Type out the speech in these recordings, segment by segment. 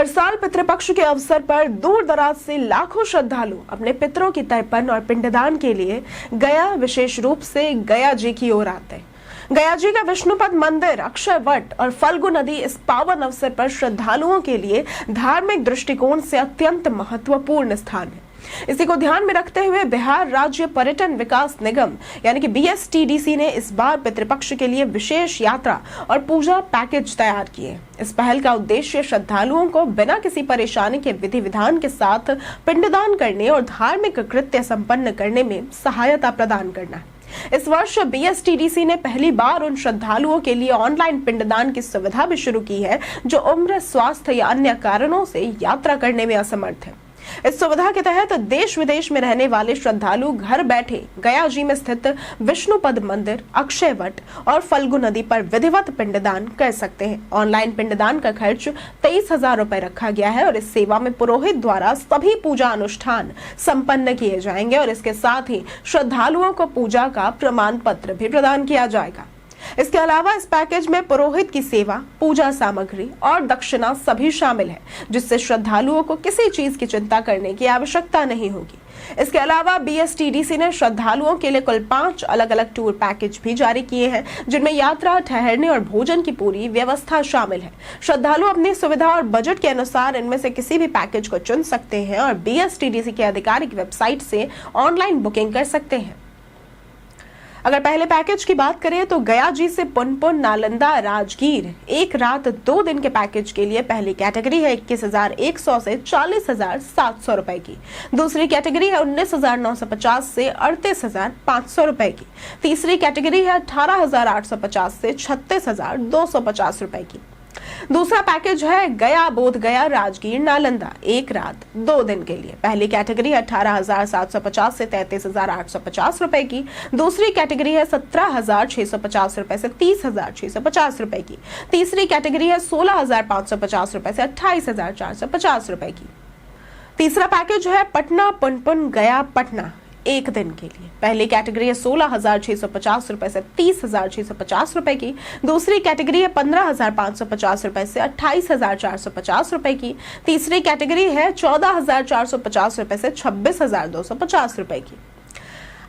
हर साल पितृपक्ष के अवसर पर दूर दराज से लाखों श्रद्धालु अपने पितरों की तर्पण और पिंडदान के लिए गया, विशेष रूप से गया जी की ओर आते हैं। गया जी का विष्णुपद मंदिर, अक्षय वट और फल्गु नदी इस पावन अवसर पर श्रद्धालुओं के लिए धार्मिक दृष्टिकोण से अत्यंत महत्वपूर्ण स्थान है। इसी को ध्यान में रखते हुए बिहार राज्य पर्यटन विकास निगम यानी कि BSTDC ने इस बार पितृपक्ष के लिए विशेष यात्रा और पूजा पैकेज तैयार किए। इस पहल का उद्देश्य श्रद्धालुओं को बिना किसी परेशानी के विधि विधान के साथ पिंडदान करने और धार्मिक कृत्य संपन्न करने में सहायता प्रदान करना है। इस वर्ष BSTDC ने पहली बार उन श्रद्धालुओं के लिए ऑनलाइन पिंडदान की सुविधा भी शुरू की है जो उम्र, स्वास्थ्य या अन्य कारणों से यात्रा करने में असमर्थ है। इस सुविधा के तहत देश विदेश में रहने वाले श्रद्धालु घर बैठे गया जी में स्थित विष्णुपद मंदिर, अक्षय वट और फल्गु नदी पर विधिवत पिंडदान कर सकते हैं। ऑनलाइन पिंडदान का खर्च 23,000 रुपए रखा गया है और इस सेवा में पुरोहित द्वारा सभी पूजा अनुष्ठान संपन्न किए जाएंगे और इसके साथ ही श्रद्धालुओं को पूजा का प्रमाण पत्र भी प्रदान किया जाएगा। इसके अलावा इस पैकेज में पुरोहित की सेवा, पूजा सामग्री और दक्षिणा सभी शामिल है, जिससे श्रद्धालुओं को किसी चीज की चिंता करने की आवश्यकता नहीं होगी। इसके अलावा BSTDC ने श्रद्धालुओं के लिए कुल 5 अलग अलग टूर पैकेज भी जारी किए हैं, जिनमें यात्रा, ठहरने और भोजन की पूरी व्यवस्था शामिल है। श्रद्धालु अपनी सुविधा और बजट के अनुसार इनमें से किसी भी पैकेज को चुन सकते हैं और BSTDC के आधिकारिक वेबसाइट से ऑनलाइन बुकिंग कर सकते हैं। अगर पहले पैकेज की बात करें तो गया जी से पुनपुन, नालंदा, राजगीर 1 रात 2 दिन के पैकेज के लिए पहली कैटेगरी है 21,100 से 40,700 रुपए की। दूसरी कैटेगरी है 19,950 से 38,500 रुपए की। तीसरी कैटेगरी है 18,850 से 36,250 रुपए की। दूसरा पैकेज है गया, बोध गया, राजगीर, नालंदा 1 रात 2 दिन के लिए। पहली कैटेगरी है 18,750 से 33,850 रुपए की। दूसरी कैटेगरी है 17,650 रुपए से 30,650 रुपए की। तीसरी कैटेगरी है 16,550 रुपए से 28,450 रुपए की। तीसरा पैकेज है पटना, पुनपुन, गया, पटना 1 दिन के लिए। पहली कैटेगरी है 16,650 रुपए से 30,650 रुपए की। दूसरी कैटेगरी है 15,550 रुपए से 28,450 रुपए की। तीसरी कैटेगरी है 14,450 रुपए से 26,250 रुपए की।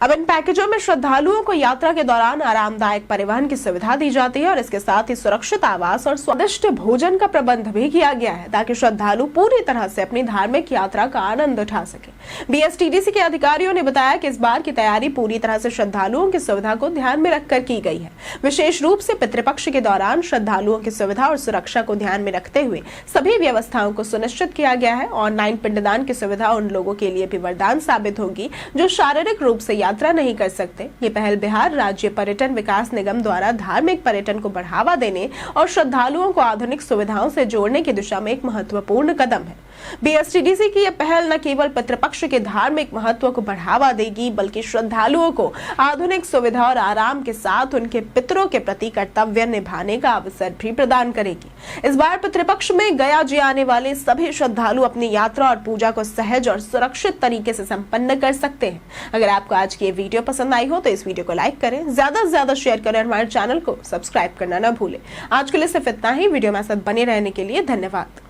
अब इन पैकेजों में श्रद्धालुओं को यात्रा के दौरान आरामदायक परिवहन की सुविधा दी जाती है और इसके साथ ही सुरक्षित आवास और स्वादिष्ट भोजन का प्रबंध भी किया गया है ताकि श्रद्धालु पूरी तरह से अपनी धार्मिक यात्रा का आनंद उठा सके। BSTDC के अधिकारियों ने बताया कि इस बार की तैयारी पूरी तरह से श्रद्धालुओं की सुविधा को ध्यान में रखकर की गई है। विशेष रूप से पितृपक्ष के दौरान श्रद्धालुओं की सुविधा और सुरक्षा को ध्यान में रखते हुए सभी व्यवस्थाओं को सुनिश्चित किया गया है। ऑनलाइन पिंडदान की सुविधा उन लोगों के लिए भी वरदान साबित होगी जो शारीरिक रूप से यात्रा नहीं कर सकते। ये पहल बिहार राज्य पर्यटन विकास निगम द्वारा धार्मिक पर्यटन को बढ़ावा देने और श्रद्धालुओं को आधुनिक सुविधाओं से जोड़ने की दिशा में एक महत्वपूर्ण कदम है। BSTDC की यह पहल न केवल पितृपक्ष के धार्मिक महत्व को बढ़ावा देगी बल्कि श्रद्धालुओं को आधुनिक सुविधा और आराम के साथ उनके पितरों के प्रति कर्तव्य निभाने का अवसर भी प्रदान करेगी। इस बार पितृपक्ष में गया जी आने वाले सभी श्रद्धालु अपनी यात्रा और पूजा को सहज और सुरक्षित तरीके से संपन्न कर सकते हैं। अगर आपको आज की वीडियो पसंद आई हो तो इस वीडियो को लाइक करें, ज्यादा से ज्यादा शेयर करें और हमारे चैनल को सब्सक्राइब करना न भूलें। आज के लिए सिर्फ इतना ही। वीडियो में साथ बने रहने के लिए धन्यवाद।